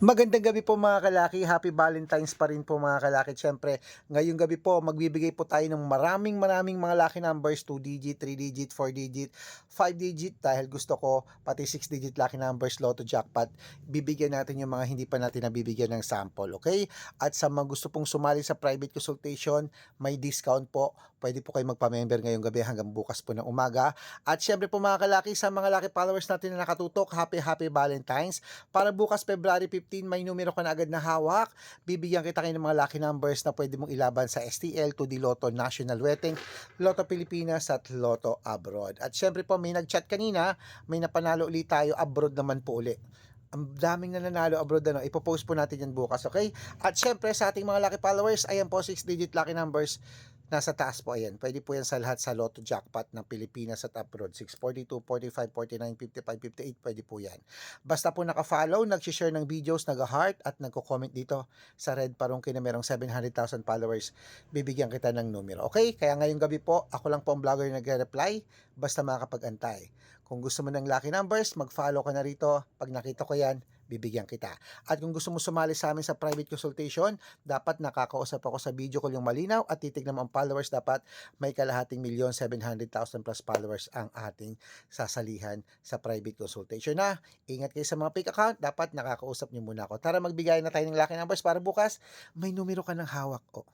Magandang gabi po mga kalaki, happy Valentine's pa rin po mga kalaki. Siyempre, ngayong gabi po magbibigay po tayo ng maraming mga lucky numbers, 2 digit, 3 digit, 4 digit, 5 digit dahil gusto ko pati 6 digit lucky numbers, Lotto Jackpot. Bibigyan natin yung mga hindi pa natin nabibigyan ng sample, okay? At sa mga gusto pong sumali sa private consultation, may discount po. Pwede po kayo magpa-member ngayong gabi hanggang bukas po ng umaga. At siyempre po mga kalaki, sa mga lucky followers natin na nakatutok, happy Valentine's. Para bukas February 15, may numero ka na agad na hawak. Bibigyan kita kayo ng mga lucky numbers na pwede mong ilaban sa STL, 2D Lotto, National Wedding, Lotto Pilipinas at Lotto Abroad. At syempre po may nag-chat kanina, may napanalo ulit tayo abroad naman po uli. Ang daming nananalo abroad ipopost po natin yan bukas, okay? At syempre sa ating mga lucky followers, ayan po 6 digit lucky numbers. Nasa taas po ayan. Pwede po yan sa lahat sa Lotto Jackpot ng Pilipinas at abroad. 642, 45, 49, 55, 58. Pwede po yan. Basta po naka-follow, nag-share ng videos, nag-heart at nagko-comment dito sa Red Parungki na merong 700,000 followers. Bibigyan kita ng numero. Okay? Kaya ngayong gabi po, ako lang po ang vlogger na nagre-reply. Basta makakapag-antay. Kung gusto mo ng lucky numbers, mag-follow ka na rito. Pag nakita ko yan, bibigyan kita. At kung gusto mo sumali sa amin sa private consultation, dapat nakakausap ako sa video call yung malinaw at titignan mo ang followers. Dapat may kalahating milyon, 700,000 plus followers ang ating sasalihan sa private consultation na. Ingat kayo sa mga fake account, dapat nakakausap niyo muna ako. Tara magbigay na tayo ng lucky numbers para bukas may numero ka ng hawak. Oh.